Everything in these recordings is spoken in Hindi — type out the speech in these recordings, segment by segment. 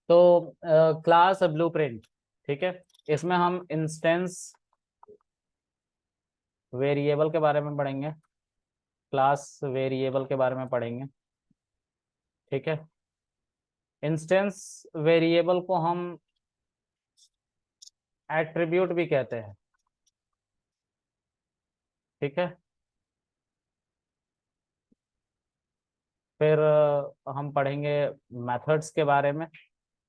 तो क्लास ब्लूप्रिंट, ठीक है, इसमें हम इंस्टेंस वेरिएबल के बारे में पढ़ेंगे, क्लास वेरिएबल के बारे में पढ़ेंगे, ठीक है। इंस्टेंस वेरिएबल को हम एट्रीब्यूट भी कहते हैं, ठीक है। फिर हम पढ़ेंगे मेथड्स के बारे में,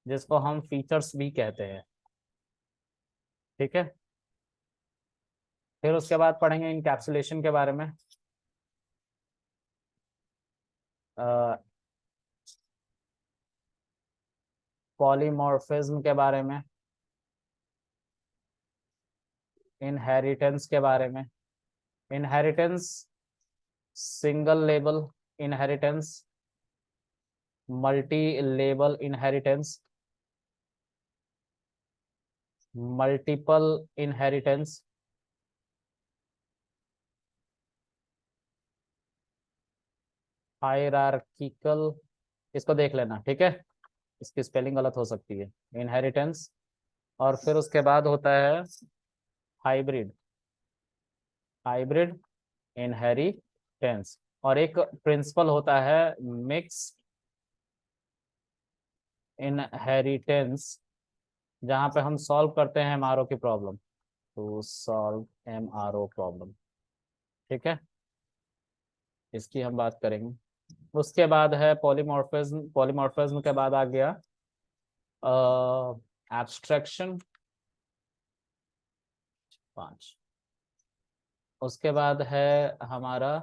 जिसको हम फीचर्स भी कहते हैं, ठीक है। फिर उसके बाद पढ़ेंगे इनकैप्सुलेशन के बारे में, पॉलीमॉर्फिज्म के बारे में, इनहेरिटेंस के बारे में, inheritance, single label inheritance, multi label inheritance, multiple inheritance, hierarchical, इसको देख लेना, ठीक है, इसकी स्पेलिंग गलत हो सकती है, इनहेरिटेंस। और फिर उसके बाद होता है हाइब्रिड, हाइब्रिड इनहेरिटेंस। और एक प्रिंसिपल होता है मिक्स इनहेरिटेंस, जहाँ पे हम सॉल्व करते हैं एमआरओ की problem, to solve MRO problem, ठीक है, इसकी हम बात करेंगे। उसके बाद है पॉलीमॉर्फिज्म, पॉलीमॉर्फिज्म के बाद आ गया एब्स्ट्रैक्शन, 5। उसके बाद है हमारा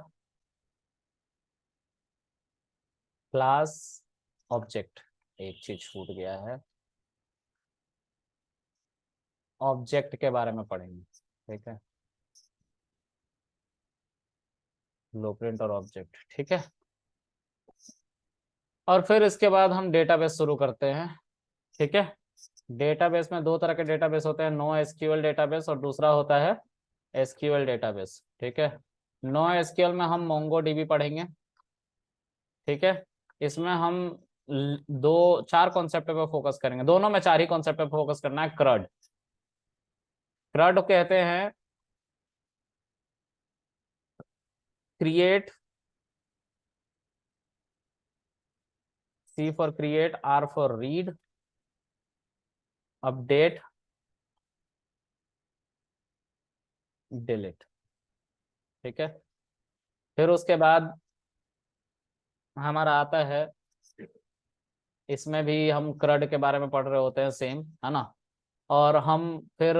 क्लास ऑब्जेक्ट, एक चीज छूट गया है, ऑब्जेक्ट के बारे में पढ़ेंगे, ठीक है, ब्लूप्रिंट और ऑब्जेक्ट, ठीक है। और फिर इसके बाद हम डेटाबेस शुरू करते हैं, ठीक है। डेटाबेस में दो तरह के डेटाबेस होते हैं, नो एसक्यूएल डेटाबेस और दूसरा होता है एसक्यूएल डेटाबेस, ठीक है। नो एसक्यूएल में हम मोंगो डीबी पढ़ेंगे, ठीक है। इसमें हम दो चार कॉन्सेप्ट पे फोकस करेंगे, दोनों में चार ही कॉन्सेप्ट पे फोकस करना है। क्रड, क्रड कहते हैं create, C for create, R for read, update, delete, ठीक है। फिर उसके बाद हमारा आता है, इसमें भी हम क्रड के बारे में पढ़ रहे होते हैं, सेम है ना। और हम फिर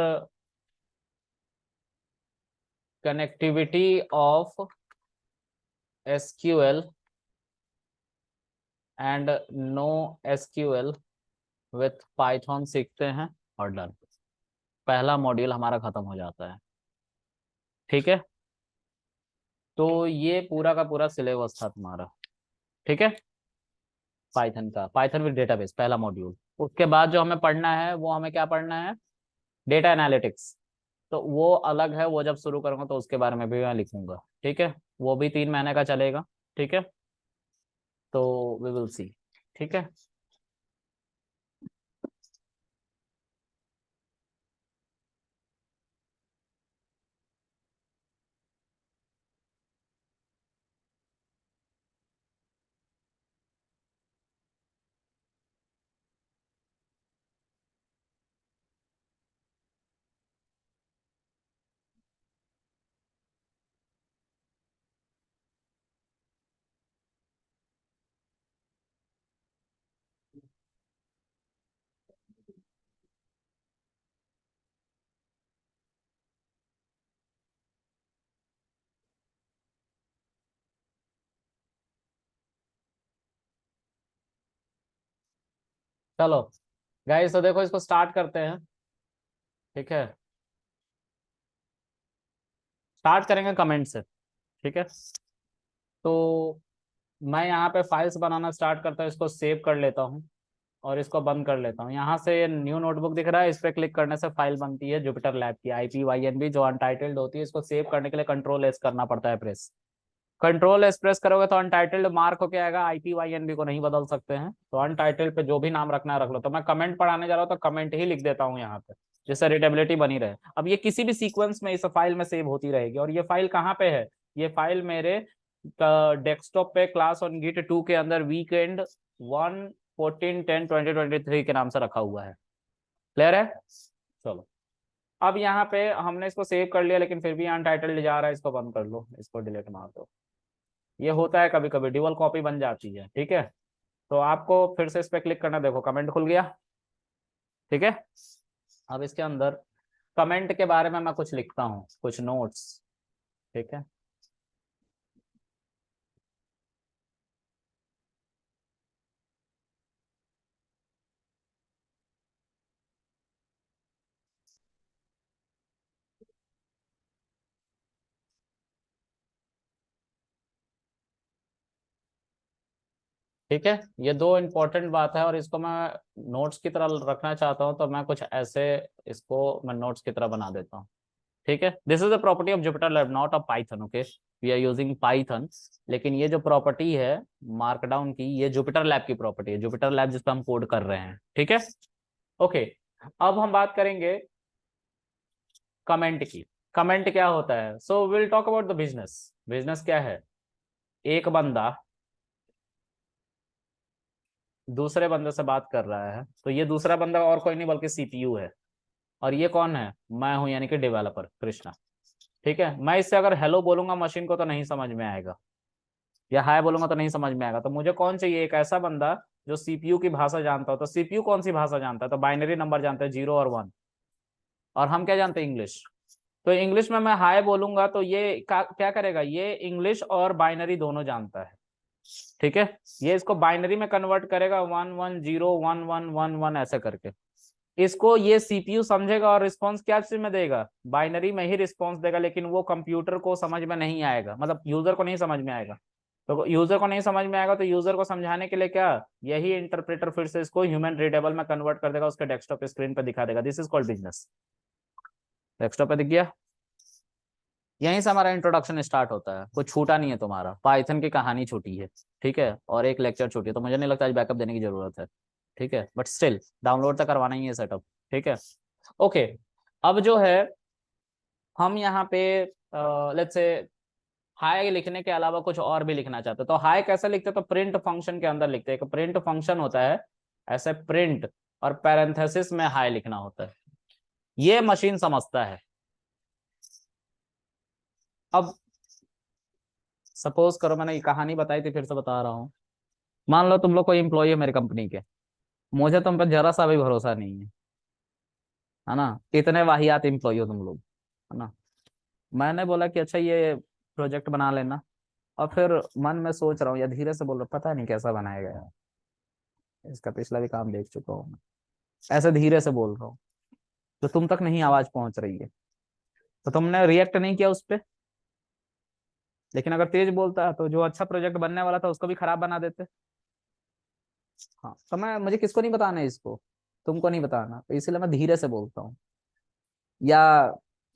connectivity of SQL and no SQL with Python सीखते हैं, और डन, पहला मॉड्यूल हमारा खत्म हो जाता है, ठीक है। तो ये पूरा का पूरा सिलेबस था तुम्हारा, ठीक है, पाइथन का, पाइथन विद डेटाबेस पहला मॉड्यूल। उसके बाद जो हमें पढ़ना है वो हमें क्या पढ़ना है, डेटा एनालिटिक्स। तो वो अलग है, वो जब शुरू करूंगा तो उसके बारे में भी मैं लिखूंगा, ठीक है। वो भी 3 महीने का चलेगा, ठीक है। तो वी विल सी, ठीक है। चलो गाइस, तो देखो इसको स्टार्ट करते हैं, ठीक है। स्टार्ट करेंगे कमेंट से, ठीक है। तो मैं यहाँ पे फाइल्स बनाना स्टार्ट करता हूँ, इसको सेव कर लेता हूँ और इसको बंद कर लेता हूँ। यहाँ से न्यू नोटबुक दिख रहा है, इस पर क्लिक करने से फाइल बनती है जुपिटर लैब की IPYNB, जो अनटाइटल्ड होती है। इसको सेव करने के लिए Ctrl+S करना पड़ता है, प्रेस, कंट्रोल एस प्रेस करोगे तो अनटाइटल्ड मार्क हो क्या आएगा, IPYNB को नहीं बदल सकते हैं, तो अनटाइटल्ड पे जो भी नाम रखना है रख लो। तो मैं कमेंट पढ़ाने जा रहा हूँ तो कमेंट ही लिख देता हूँ यहाँ पे, जिससे रीडेबिलिटी बनी रहे। अब ये किसी भी सीक्वेंस में इस फाइल में सेव होती रहेगी। और ये फाइल कहाँ पे है, ये फाइल मेरे डेस्कटॉप पे क्लास ऑन गिट 2 के अंदर वीकेंड 1/14/10/2023 के नाम से रखा हुआ है। क्लियर है? चलो, अब यहाँ पे हमने इसको सेव कर लिया, लेकिन फिर भी अनटाइटल्ड जा रहा है, इसको बंद कर लो, इसको डिलीट मार दो। ये होता है कभी कभी, ड्यूअल कॉपी बन जाती है। ठीक है, तो आपको फिर से इस पे क्लिक करना, देखो कमेंट खुल गया। ठीक है, अब इसके अंदर कमेंट के बारे में मैं कुछ लिखता हूँ, कुछ नोट्स। ठीक है, ठीक है, ये दो इंपॉर्टेंट बात है और इसको मैं नोट्स की तरह रखना चाहता हूँ, तो मैं कुछ ऐसे इसको मैं नोट्स की तरह बना देता हूँ। ठीक है, this is the property of Jupyter Lab, not of Python. Okay, we are using Python, लेकिन ये जो प्रॉपर्टी है मार्कडाउन की, ये जुपिटर लैब की प्रॉपर्टी है, जुपिटर लैब जिस पर हम कोड कर रहे हैं। ठीक है, ओके, अब हम बात करेंगे कमेंट की। कमेंट क्या होता है? So will talk about the business. Business क्या है? एक बंदा दूसरे बंदे से बात कर रहा है, तो ये दूसरा बंदा और कोई नहीं बल्कि CPU है। और ये कौन है? मैं हूं, यानी कि डेवलपर कृष्णा। ठीक है, मैं इससे अगर हेलो बोलूंगा मशीन को तो नहीं समझ में आएगा, या हाय बोलूंगा तो नहीं समझ में आएगा। तो मुझे कौन चाहिए? एक ऐसा बंदा जो CPU की भाषा जानता हो। तो CPU कौन सी भाषा जानता है? तो बाइनरी नंबर जानता है, 0 और 1। और हम क्या जानते हैं? इंग्लिश। तो इंग्लिश में मैं हाय बोलूंगा तो ये क्या करेगा? ये इंग्लिश और बाइनरी दोनों जानता है। ठीक है, ये इसको बाइनरी में कन्वर्ट करेगा, 1 1 0 1 1 1 1 ऐसे करके। इसको ये CPU समझेगा और रिस्पॉन्स क्या चीज में देगा? बाइनरी में ही रिस्पॉन्स देगा, लेकिन वो कंप्यूटर को समझ में नहीं आएगा, मतलब यूजर को नहीं समझ में आएगा। तो यूजर को नहीं समझ में आएगा, तो यूजर को समझाने के लिए क्या, यही इंटरप्रेटर फिर से इसको ह्यूमन रीडेबल में कन्वर्ट कर देगा, उसके डेस्कटॉप स्क्रीन पे दिखा देगा। This is called business. Desktop पे दिख गया? यहीं से हमारा इंट्रोडक्शन स्टार्ट होता है, कुछ छूटा नहीं है तुम्हारा, पाइथन की कहानी छूटी है। ठीक है, और एक लेक्चर छूटी है, तो मुझे नहीं लगता आज बैकअप देने की जरूरत है। ठीक है, बट स्टिल डाउनलोड तो करवाना ही है सेटअप। ठीक है, ओके, अब जो है हम यहाँ पे लेट्स से हाई लिखने के अलावा कुछ और भी लिखना चाहते हैं, तो हाई कैसे लिखते हैं? तो प्रिंट फंक्शन के अंदर लिखते हैं। एक प्रिंट फंक्शन होता है, ऐसे प्रिंट और पैरेंथेसिस में हाई लिखना होता है, ये मशीन समझता है। अब सपोज करो, मैंने ये कहानी बताई थी, फिर से बता रहा हूँ। मान लो तुम लोग कोई एम्प्लॉय है मेरी कंपनी के, मुझे तुम पर जरा सा भी भरोसा नहीं है ना? इतने वाहियात एम्प्लॉय हो तुम लोग, है ना? मैंने बोला कि अच्छा ये प्रोजेक्ट बना लेना, और फिर मन में सोच रहा हूँ या धीरे से बोल रहा हूँ, पता नहीं कैसा बनाया गया है, इसका पिछला भी काम देख चुका हूँ मैं। ऐसे धीरे से बोल रहा हूँ तो तुम तक नहीं आवाज पहुंच रही है, तो तुमने रिएक्ट नहीं किया उस पर। लेकिन अगर तेज बोलता तो जो अच्छा प्रोजेक्ट बनने वाला था उसको भी खराब बना देते। हाँ, तो मैं, मुझे किसको नहीं बताना है इसको, तुमको नहीं बताना, तो इसलिए मैं धीरे से बोलता हूँ। या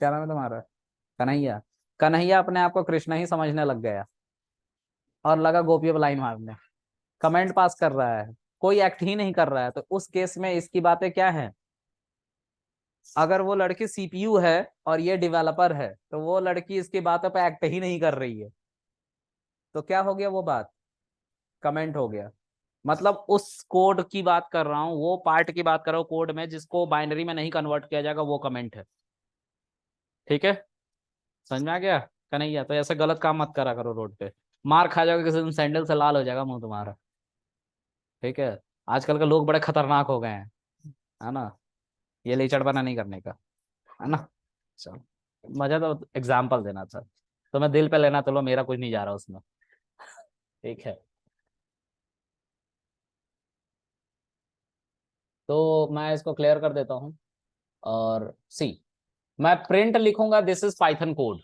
क्या नाम है तुम्हारा? कन्हैया। कन्हैया अपने आप को कृष्णा ही समझने लग गया और लगा गोपियों पर लाइन मारने, कमेंट पास कर रहा है, कोई एक्ट ही नहीं कर रहा है। तो उस केस में इसकी बातें क्या है? अगर वो लड़की CPU है और ये डेवलपर है, तो वो लड़की इसकी बातों पे एक्ट ही नहीं कर रही है, तो क्या हो गया? वो बात कमेंट हो गया। मतलब उस कोड की बात कर रहा हूँ, वो पार्ट की बात कर रहा हूँ कोड में जिसको बाइनरी में नहीं कन्वर्ट किया जाएगा, वो कमेंट है। ठीक है, समझ में आ गया? कन्हैया, तो ऐसे गलत काम मत करा करो रोड पे, मार खा जाओगे किसी दिन, सैंडल से लाल हो जाएगा मुंह तुम्हारा। ठीक है, आजकल के लोग बड़े खतरनाक हो गए हैं, है ना? ये लीचड़पना नहीं करने का, है ना? चलो, मजा तो एग्जाम्पल देना था, तो मैं दिल पे लेना, चलो मेरा कुछ नहीं जा रहा उसमें। ठीक है, तो मैं इसको क्लियर कर देता हूँ। और सी, मैं प्रिंट लिखूंगा, दिस इज पाइथन कोड।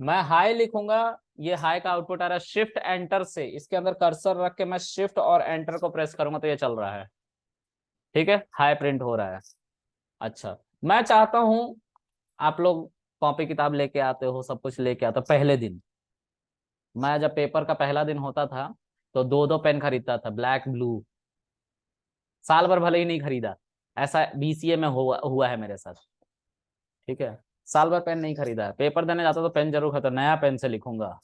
मैं हाई लिखूंगा, ये हाई का आउटपुट आ रहा है, शिफ्ट एंटर से इसके अंदर कर्सर रख के मैं शिफ्ट और एंटर को प्रेस करूंगा तो ये चल रहा है। ठीक है, हाई प्रिंट हो रहा है। अच्छा, मैं चाहता हूं आप लोग कॉपी किताब लेके आते हो, सब कुछ लेके आते हो पहले दिन, मैं जब पेपर का पहला दिन होता था तो दो दो पेन खरीदता था, ब्लैक ब्लू। साल भर भले ही नहीं खरीदा, ऐसा बीसीए में हुआ है मेरे साथ। ठीक है, साल भर पेन नहीं खरीदा है, पेपर देने जाता तो पेन जरूर खाता, नया पेन से लिखूंगा,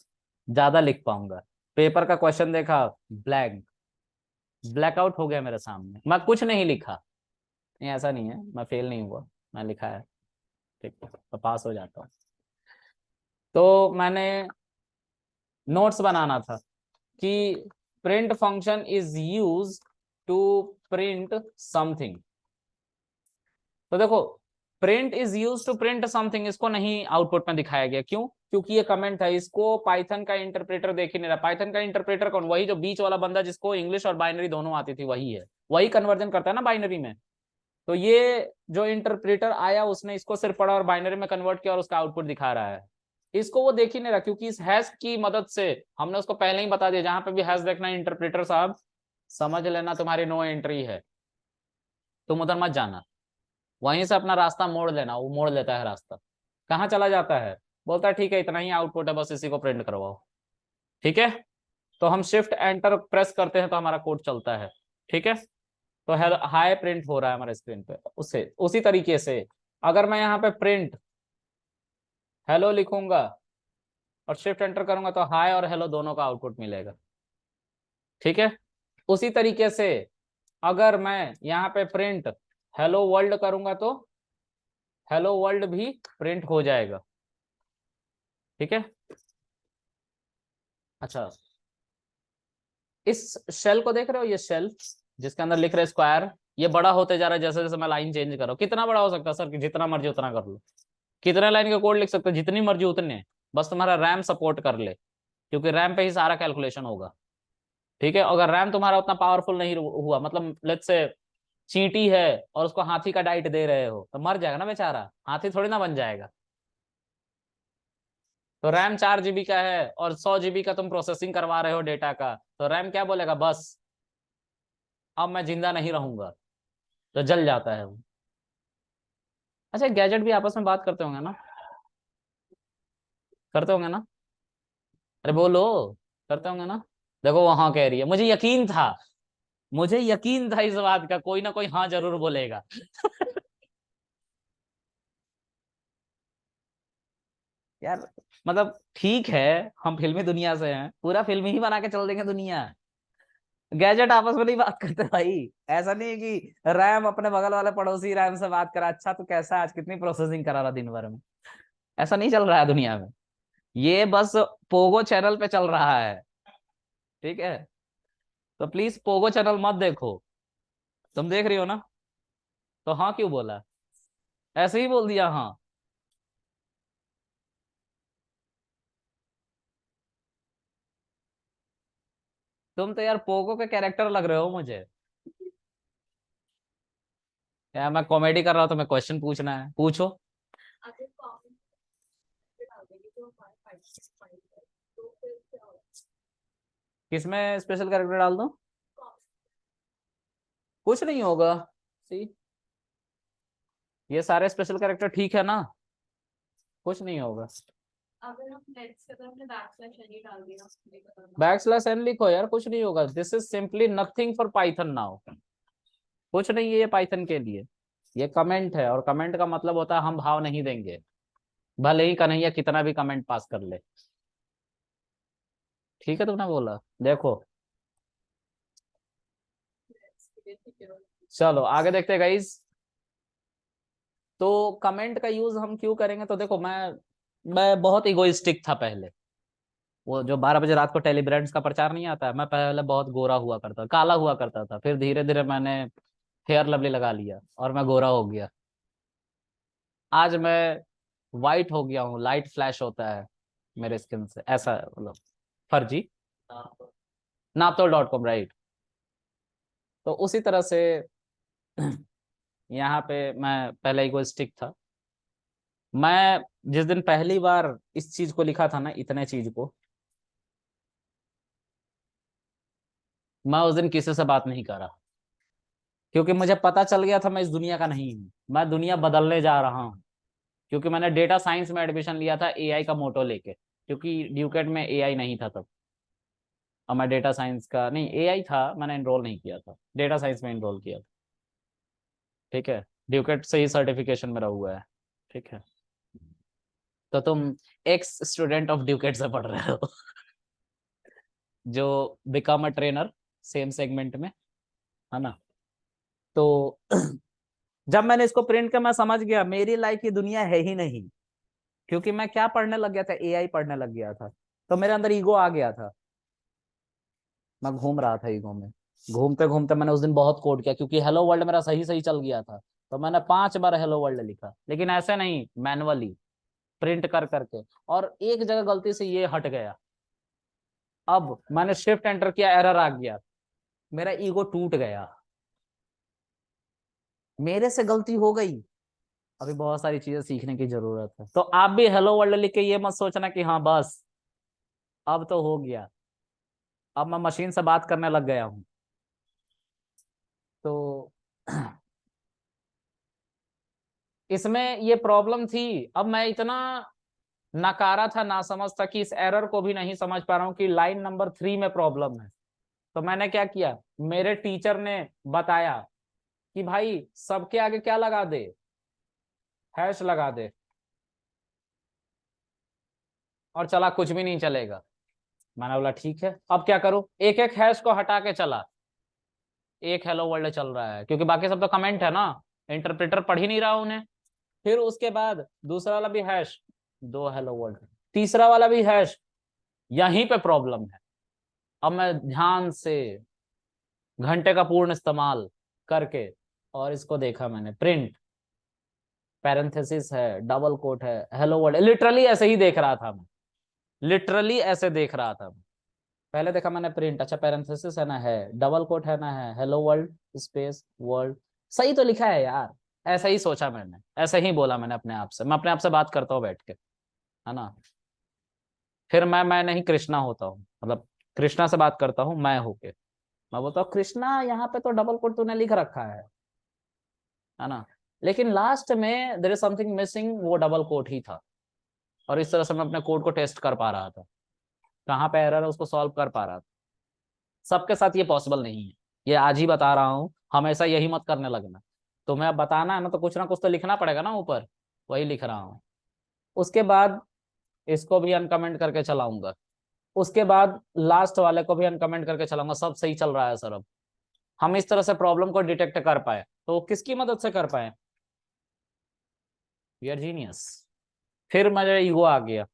ज्यादा लिख पाऊंगा। पेपर का क्वेश्चन देखा, ब्लैंक, ब्लैकआउट हो गया मेरे सामने, मैं कुछ नहीं लिखा। नहीं ऐसा नहीं है, मैं फेल नहीं हुआ, मैं लिखा है। ठीक है, तो पास हो जाता हूँ। तो मैंने नोट्स बनाना था कि print function is use to print something. तो देखो, print is use to print something, इसको नहीं आउटपुट में दिखाया गया, क्यों? क्योंकि ये कमेंट है, इसको पाइथन का इंटरप्रेटर देख ही नहीं रहा। पाइथन का इंटरप्रेटर कौन? वही जो बीच वाला बंदा जिसको इंग्लिश और बाइनरी दोनों आती थी, वही है, वही कन्वर्जन करता है ना बाइनरी में। तो ये जो इंटरप्रेटर आया उसने इसको सिर्फ पढ़ा और बाइनरी में कन्वर्ट किया और उसका आउटपुट दिखा रहा है। इसको वो देख ही नहीं रहा, क्योंकि इस हैश की मदद से हमने उसको पहले ही बता दिया, जहां पे भी हैश देखना इंटरप्रेटर साहब समझ लेना तुम्हारी नो एंट्री है, तुम उधर मत जाना, वहीं से अपना रास्ता मोड़ लेना। वो मोड़ लेता है रास्ता, कहाँ चला जाता है, बोलता है ठीक है इतना ही आउटपुट है, बस इसी को प्रिंट करवाओ। ठीक है, तो हम शिफ्ट एंटर प्रेस करते हैं तो हमारा कोड चलता है। ठीक है, तो हाई प्रिंट हो रहा है हमारे स्क्रीन पे। उससे उसी तरीके से अगर मैं यहाँ पे प्रिंट हेलो लिखूंगा और शिफ्ट एंटर करूंगा तो हाई और हेलो दोनों का आउटपुट मिलेगा। ठीक है, उसी तरीके से अगर मैं यहाँ पे प्रिंट हेलो वर्ल्ड करूंगा तो हेलो वर्ल्ड भी प्रिंट हो जाएगा। ठीक है, अच्छा, इस शेल को देख रहे हो, ये शेल जिसके अंदर लिख रहे स्क्वायर, ये बड़ा होते जा रहा है जैसे जैसे मैं लाइन चेंज कर रहा हूँ। कितना बड़ा हो सकता है सर? कि जितना मर्जी उतना कर लो। कितने लाइन का कोड लिख सकते हो? जितनी मर्जी उतने, बस तुम्हारा रैम सपोर्ट कर ले, क्योंकि रैम पे ही सारा कैलकुलेशन होगा। ठीक है, अगर रैम तुम्हारा उतना पावरफुल नहीं हुआ, मतलब लेट्स से चींटी है और उसको हाथी का डाइट दे रहे हो, तो मर जाएगा ना बेचारा, हाथी थोड़ी ना बन जाएगा। तो रैम 4 GB का है और 100 GB का तुम प्रोसेसिंग करवा रहे हो डेटा का, तो रैम क्या बोलेगा, बस अब मैं जिंदा नहीं रहूंगा, तो जल जाता है वो। अच्छा, गैजेट भी आपस में बात करते होंगे ना? करते होंगे ना? अरे बोलो, करते होंगे ना? देखो वहां कह रही है, मुझे यकीन था, मुझे यकीन था इस बात का, कोई ना कोई हाँ जरूर बोलेगा। यार मतलब ठीक है, हम फिल्मी दुनिया से हैं, पूरा फिल्म ही बना के चल देंगे दुनिया। गैजेट आपस में नहीं बात करते भाई। ऐसा नहीं है कि रैम अपने बगल वाले पड़ोसी रैम से बात करा, अच्छा तो कैसा है आज, कितनी प्रोसेसिंग करा रहा दिन भर में। ऐसा नहीं चल रहा है दुनिया में, ये बस पोगो चैनल पे चल रहा है। ठीक है, तो प्लीज पोगो चैनल मत देखो। तुम देख रही हो ना? तो हाँ क्यों बोला? ऐसे ही बोल दिया हाँ। तुम तो यार पोगो के कैरेक्टर लग रहे हो मुझे। यार मैं कॉमेडी कर रहा हूँ, तो मैं क्वेश्चन पूछना है, पूछो। किसमें स्पेशल कैरेक्टर डाल दूं? कुछ नहीं होगा। सी, ये सारे स्पेशल कैरेक्टर ठीक है ना? कुछ नहीं होगा। अगर हम नेक्स्ट के तरफ बैकस्लैश एन डाल दिया, बैकस्लैश एन लिखो यार, कुछ नहीं होगा, this is simply nothing for Python now. कुछ नहीं है ये पाइथन के लिए, ये कमेंट है, और कमेंट का मतलब होता है हम भाव नहीं देंगे, भले ही कन्हैया कितना भी कमेंट पास कर ले। ठीक है, तुमने बोला, देखो। चलो आगे देखते हैं गाइस। तो कमेंट का यूज हम क्यों करेंगे? तो देखो, मैं बहुत इगोइस्टिक था पहले। वो जो 12 बजे रात को टेलीब्रांड्स का प्रचार नहीं आता है, मैं पहले बहुत गोरा हुआ करता, काला हुआ करता था, फिर धीरे धीरे मैंने फेयर लवली लगा लिया और मैं गोरा हो गया। आज मैं वाइट हो गया हूँ, लाइट फ्लैश होता है मेरे स्किन से, ऐसा मतलब फर्जी। नापतोल.com, राइट। तो उसी तरह से यहाँ पे मैं पहले इगोइस्टिक था। मैं जिस दिन पहली बार इस चीज को लिखा था ना, इतने चीज को, मैं उस दिन किसी से बात नहीं करा, क्योंकि मुझे पता चल गया था मैं इस दुनिया का नहीं हूँ, मैं दुनिया बदलने जा रहा हूँ। क्योंकि मैंने डेटा साइंस में एडमिशन लिया था एआई का मोटो लेके। क्योंकि ड्यूकेट में एआई नहीं था तब, और मैं डेटा साइंस का नहीं, एआई था, मैंने एनरोल नहीं किया था, डेटा साइंस में एनरोल किया था। ठीक है, ड्यूकेट से ही सर्टिफिकेशन मेरा हुआ है। ठीक है, तो तुम एक्स स्टूडेंट ऑफ ड्यूकेट से पढ़ रहे हो जो become a trainer same segment में, है ना। तो जब मैंने इसको प्रिंट किया मैं समझ गया मेरी लाइफ की दुनिया है ही नहीं, क्योंकि मैं क्या पढ़ने लग गया था, एआई पढ़ने लग गया था। तो मेरे अंदर ईगो आ गया था, मैं घूम रहा था ईगो में। घूमते घूमते मैंने उस दिन बहुत कोड किया, क्योंकि हेलो वर्ल्ड मेरा सही सही चल गया था। तो मैंने 5 बार हेलो वर्ल्ड लिखा, लेकिन ऐसे नहीं, मैनुअली प्रिंट कर करके। और एक जगह गलती से ये हट गया, अब मैंने शिफ्ट एंटर किया, एरर आ गया, मेरा ईगो टूट गया, मेरे से गलती हो गई। अभी बहुत सारी चीजें सीखने की जरूरत है। तो आप भी हेलो वर्ल्ड लिख के ये मत सोचना कि हाँ बस अब तो हो गया, अब मैं मशीन से बात करने लग गया हूं। तो इसमें ये प्रॉब्लम थी। अब मैं इतना नकारा था, ना समझ था, कि इस एरर को भी नहीं समझ पा रहा हूँ कि लाइन नंबर 3 में प्रॉब्लम है। तो मैंने क्या किया, मेरे टीचर ने बताया कि भाई सबके आगे क्या लगा दे, हैश लगा दे, और चला कुछ भी नहीं चलेगा। मैंने बोला ठीक है, अब क्या करूं, एक एक हैश को हटा के चला, एक हेलो वर्ल्ड चल रहा है, क्योंकि बाकी सब तो कमेंट है ना, इंटरप्रेटर पढ़ ही नहीं रहा उन्हें। फिर उसके बाद दूसरा वाला भी हैश, 2 हेलो वर्ल्ड, तीसरा वाला भी हैश, यहीं पे प्रॉब्लम है। अब मैं ध्यान से घंटे का पूर्ण इस्तेमाल करके और इसको देखा मैंने, प्रिंट, पैरेंथेसिस है, डबल कोट है, हेलो वर्ल्ड, लिटरली ऐसे ही देख रहा था मैं, लिटरली ऐसे देख रहा था मैं। पहले देखा मैंने प्रिंट, अच्छा पैरेंथेसिस है ना, है डबल कोट है ना, है हेलो वर्ल्ड स्पेस वर्ल्ड, सही तो लिखा है यार। ऐसा ही सोचा मैंने, ऐसे ही बोला मैंने अपने आप से, मैं अपने आप से बात करता हूँ बैठ के, है ना। फिर मैं नहीं कृष्णा होता हूँ, मतलब कृष्णा से बात करता हूँ मैं होके, मैं बोलता हूँ कृष्णा यहाँ पे तो डबल कोट तूने लिख रखा है ना। लेकिन लास्ट में देयर इज समथिंग मिसिंग, वो डबल कोट ही था। और इस तरह से मैं अपने कोड को टेस्ट कर पा रहा था, कहाँ पे एरर है उसको सॉल्व कर पा रहा था। सबके साथ ये पॉसिबल नहीं है, ये आज ही बता रहा हूँ, हमेशा यही मत करने लगना। तुम्हें अब बताना है ना, तो कुछ ना कुछ तो लिखना पड़ेगा ना ऊपर, वही लिख रहा हूँ। उसके बाद इसको भी अनकमेंट करके चलाऊंगा, उसके बाद लास्ट वाले को भी अनकमेंट करके चलाऊंगा, सब सही चल रहा है सर। अब हम इस तरह से प्रॉब्लम को डिटेक्ट कर पाए, तो किसकी मदद से कर पाए, वी आर जीनियस। फिर मेरा ईगो आ गया,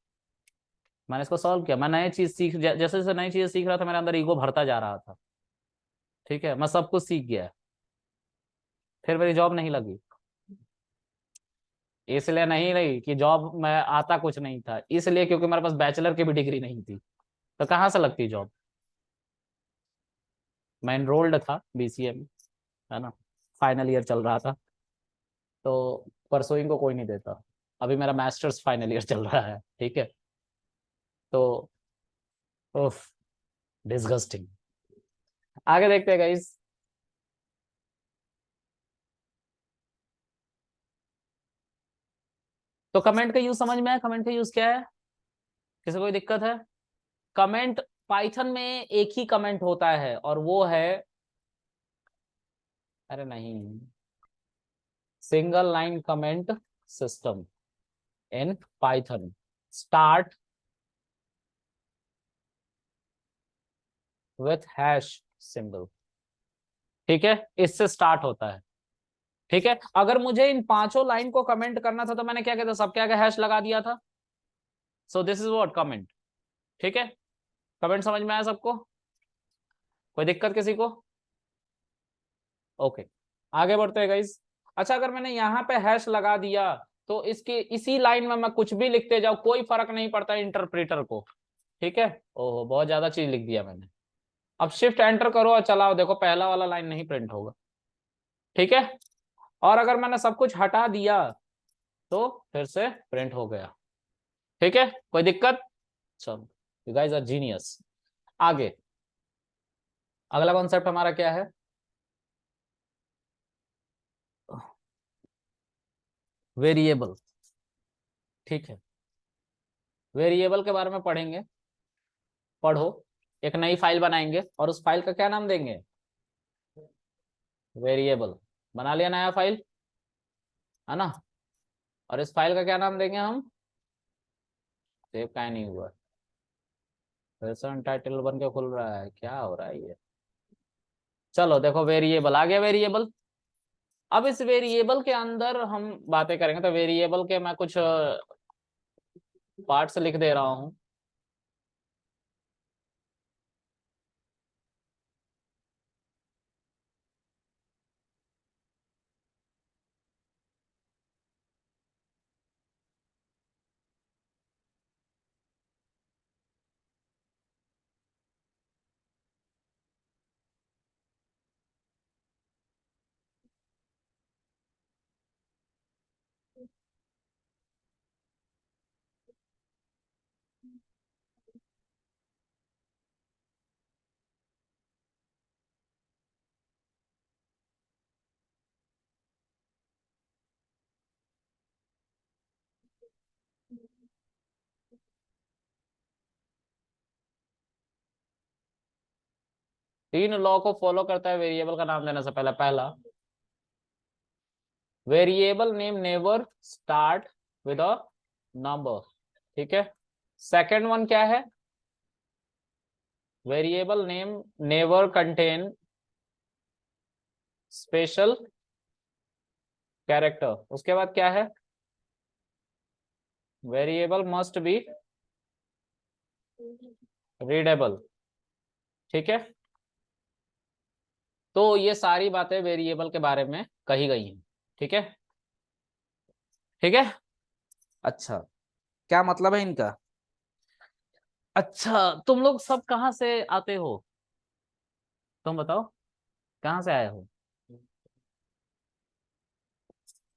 मैंने इसको सॉल्व किया, मैं नई चीज सीख, जैसे जैसे नई चीज सीख रहा था मेरे अंदर ईगो भरता जा रहा था। ठीक है, मैं सब कुछ सीख गया, फिर मेरी जॉब नहीं लगी। इसलिए नहीं रही कि जॉब में आता कुछ नहीं था, इसलिए क्योंकि मेरे पास बैचलर की भी डिग्री नहीं थी, तो कहाँ से लगती जॉब। मैं एनरोल्ड था बीसीए में, है ना, फाइनल ईयर चल रहा था, तो परसोइंग को कोई नहीं देता। अभी मेरा मास्टर्स फाइनल ईयर चल रहा है, ठीक है। तो उफ, डिस्गस्टिंग। आगे देखते हैं गाइस। तो कमेंट का यूज समझ में आया, कमेंट का यूज क्या है, किसी को कोई दिक्कत है। कमेंट, पाइथन में एक ही कमेंट होता है, और वो है, अरे नहीं, single line comment system in Python, start with hash symbol. ठीक है, इससे स्टार्ट होता है। ठीक है, अगर मुझे इन पांचों लाइन को कमेंट करना था, तो मैंने क्या किया था, सबके आगे हैश लगा दिया था। So this is what comment. ठीक है, कमेंट समझ में आया सबको, कोई दिक्कत किसी को। ओके, आगे बढ़ते हैं गाइस। अच्छा, अगर मैंने यहाँ पे हैश लगा दिया, तो इसके इसी लाइन में मैं कुछ भी लिखते जाऊं, कोई फर्क नहीं पड़ता इंटरप्रेटर को। ठीक है, ओहो बहुत ज्यादा चीज लिख दिया मैंने। अब शिफ्ट एंटर करो और चलाओ, देखो पहला वाला लाइन नहीं प्रिंट होगा। ठीक है, और अगर मैंने सब कुछ हटा दिया, तो फिर से प्रिंट हो गया। ठीक है, कोई दिक्कत। चलो, यू गाइस आर जीनियस। आगे अगला कॉन्सेप्ट हमारा क्या है, वेरिएबल। ठीक है, वेरिएबल के बारे में पढ़ेंगे, पढ़ो। एक नई फाइल बनाएंगे और उस फाइल का क्या नाम देंगे? वेरिएबल। बना लिया नया फाइल, है ना? और इस फाइल का क्या नाम देंगे हम? सेव का नहीं हुआ, फिर से अनटाइटल बन के खुल रहा है, क्या हो रहा है ये? चलो देखो, वेरिएबल आ गया, वेरिएबल। अब इस वेरिएबल के अंदर हम बातें करेंगे, तो वेरिएबल के मैं कुछ पार्ट्स लिख दे रहा हूं। तीन लॉ को फॉलो करता है वेरिएबल का नाम देने से पहले। पहला, variable name never start with a number, ठीक है। सेकंड वन क्या है? Variable name never contain special character. उसके बाद क्या है? वेरिएबल मस्ट बी रीडेबल, ठीक है। तो ये सारी बातें वेरिएबल के बारे में कही गई हैं, ठीक है, ठीक है। अच्छा, क्या मतलब है इनका? अच्छा, तुम लोग सब कहाँ से आते हो? तुम बताओ, कहाँ से आए हो?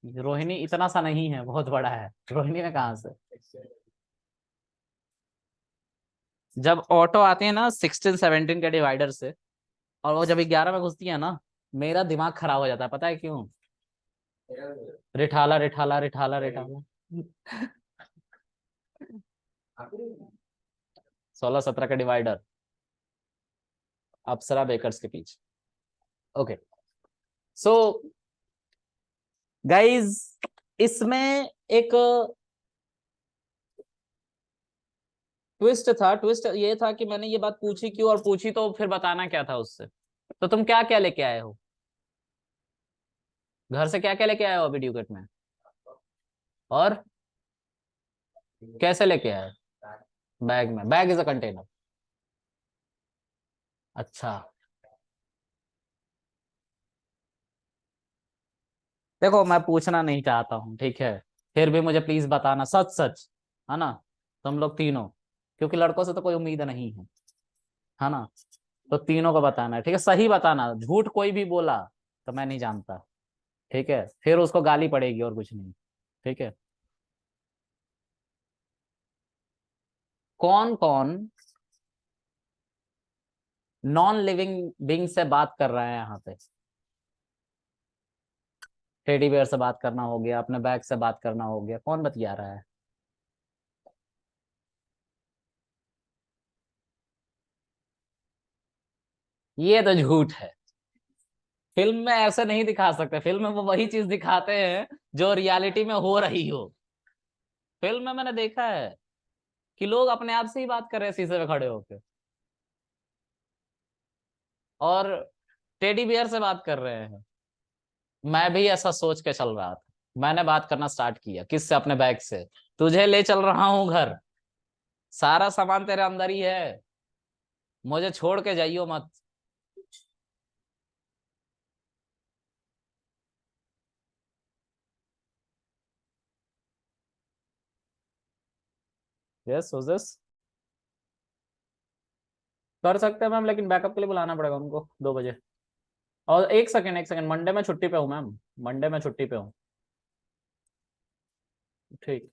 रोहिणी इतना सा नहीं है, बहुत बड़ा है। रोहिणी में कहाँ से? जब ऑटो आती है ना 16 17 के डिवाइडर से, और वो जब 11 में घुसती है ना, मेरा दिमाग खराब हो जाता है, पता है क्यों? रिठाला रिठाला रिठाला रिठाला। 16 17 का डिवाइडर, अप्सरा बेकर्स के पीछे। ओके, सो गाइज, इसमें एक ट्विस्ट था। ट्विस्ट ये था कि मैंने ये बात पूछी क्यों, और पूछी तो फिर बताना क्या था उससे। तो तुम क्या क्या लेके आए हो घर से? क्या क्या लेके आए हो अभी ड्यूकेट में? और कैसे लेके आए? बैग में? Bag is a container. अच्छा, देखो मैं पूछना नहीं चाहता हूँ, ठीक है, फिर भी मुझे प्लीज बताना सच सच, है ना? तुम लोग तीनों, क्योंकि लड़कों से तो कोई उम्मीद नहीं है ना? तो तीनों को बताना है, ठीक है, सही बताना। झूठ कोई भी बोला तो मैं नहीं जानता, ठीक है, फिर उसको गाली पड़ेगी और कुछ नहीं, ठीक है। कौन कौन नॉन लिविंग बींग से बात कर रहे हैं यहाँ पे? टेडी बेयर से बात करना हो गया, अपने बैग से बात करना हो गया, कौन बतिया रहा है? ये तो झूठ है। फिल्म में ऐसे नहीं दिखा सकते, फिल्म में वो वही चीज दिखाते हैं जो रियलिटी में हो रही हो। फिल्म में मैंने देखा है कि लोग अपने आप से ही बात कर रहे हैं शीशे में खड़े होकर, और टेडी बियर से बात कर रहे हैं। मैं भी ऐसा सोच के चल रहा था, मैंने बात करना स्टार्ट किया किससे? अपने बैग से। तुझे ले चल रहा हूं घर, सारा सामान तेरे अंदर ही है, मुझे छोड़ के जाइयो मत। यस दिस कर सकते हैं मैम, लेकिन बैकअप के लिए बुलाना पड़ेगा उनको 2 बजे। और एक सेकंड, एक सेकंड, मंडे में छुट्टी पे हूँ मैम, मंडे में छुट्टी पे हूँ। ठीक।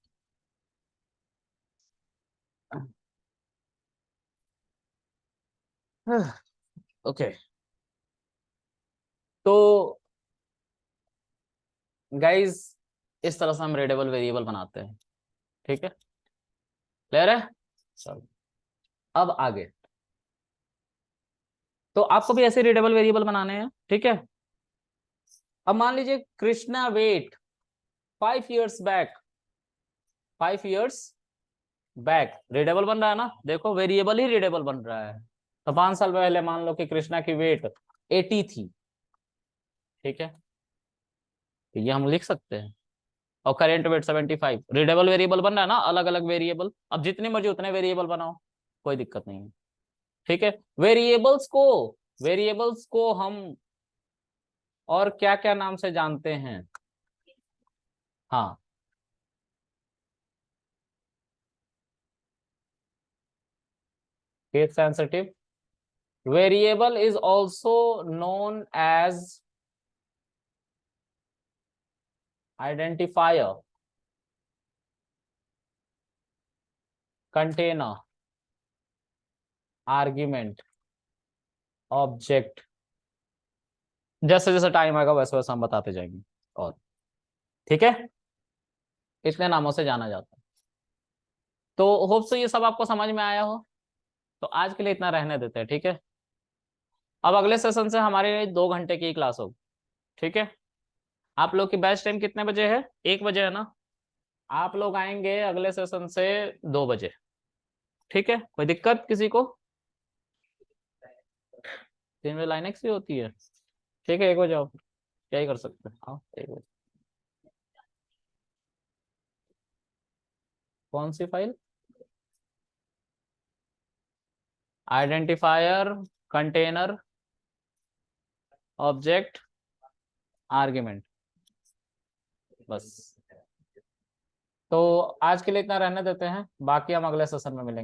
ओके, तो गाइज, इस तरह से हम रीडेबल वेरिएबल बनाते हैं, ठीक है। क्लियर है? चलो अब आगे, तो आपको भी ऐसे रीडेबल वेरिएबल बनाने हैं, ठीक है। अब मान लीजिए Krishna wait 5 years back, 5 years back readable बन रहा है ना, देखो वेरिएबल ही रीडेबल बन रहा है। तो 5 साल पहले मान लो कि कृष्णा की वेट 80 थी, ठीक है, तो ये हम लिख सकते हैं। और करेंट वेट 75, रीडेबल वेरिएबल बन रहा है ना, अलग अलग वेरिएबल, अब जितनी मर्जी उतने वेरिएबल बनाओ, कोई दिक्कत नहीं है, ठीक है। वेरिएबल्स को हम और क्या क्या नाम से जानते हैं? हाँ, case sensitive variable is also known as identifier, container, argument, object. जैसे जैसे टाइम आएगा वैसे वैसे हम बताते जाएंगे। और ठीक है, इतने नामों से जाना जाता है। तो होप सो ये सब आपको समझ में आया हो। तो आज के लिए इतना रहने देते हैं, ठीक है। अब अगले सेशन से हमारे 2 घंटे की क्लास होगी, ठीक है। आप लोग की बैच टाइम कितने बजे है? 1 बजे है ना। आप लोग आएंगे अगले सेशन से 2 बजे, ठीक है। कोई दिक्कत किसी को? 3 बजे लाइनेक्स भी होती है, ठीक है। 1 बजे आओ, क्या ही कर सकते हैं, आओ 1 बजे। कौन सी file? Identifier, container, object, argument, बस। तो आज के लिए इतना रहने देते हैं, बाकी हम अगले सेशन में मिलेंगे।